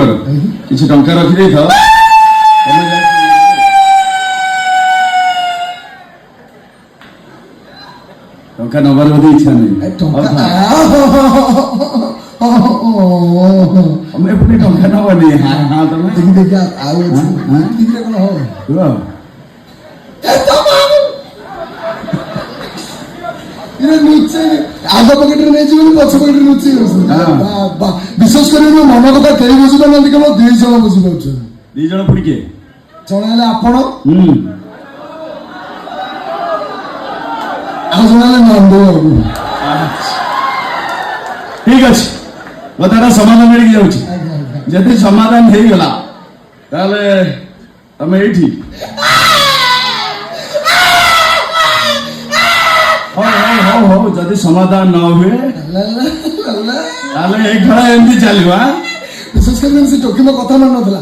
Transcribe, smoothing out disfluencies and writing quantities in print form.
କର କିଛି ଟଙ୍କା ରଖିଦେଇଥାଅ ଟଙ୍କା ନବାର ବୋଧେ ଇଚ୍ଛା ନାହିଁ ତମେ ଏପଟେ ଟଙ୍କା ନବନି ତମେ ଆଗ ପକେଟରେ ନେଇଯିବ ପଛ ପକେଟରେ ଲୁଚି ବିଶେଷ କରି ମୋ ମନ କଥା କେହି ବୁଝିପାରୁନାହାନ୍ତି କେବଳ 2 ଜଣ ବୁଝିପାରୁଛନ୍ତି 2 ଜଣ ପୁଣି କିଏ ଜଣେ ହେଲେ ଆପଣ ଆଉ ଜଣେ ହେଲେ ନନ୍ଦ ବାବୁ ଠିକ ଅଛି କଥାଟା ସମାଧାନ ମିଳିକି ଯାଉଛି ଯଦି ସମାଧାନ ହେଇଗଲା ତାହେଲେ ତମେ ଏଇଠି ହଉ ଯଦି ସମାଧାନ ନ ହୁଏ ତାହେଲେ ଏଇ ଖେଳ ଏମିତି ଚାଲିବ ବିଶେଷ କରି ସେ ଟୋକି ମୋ କଥା ମାନୁନଥିଲା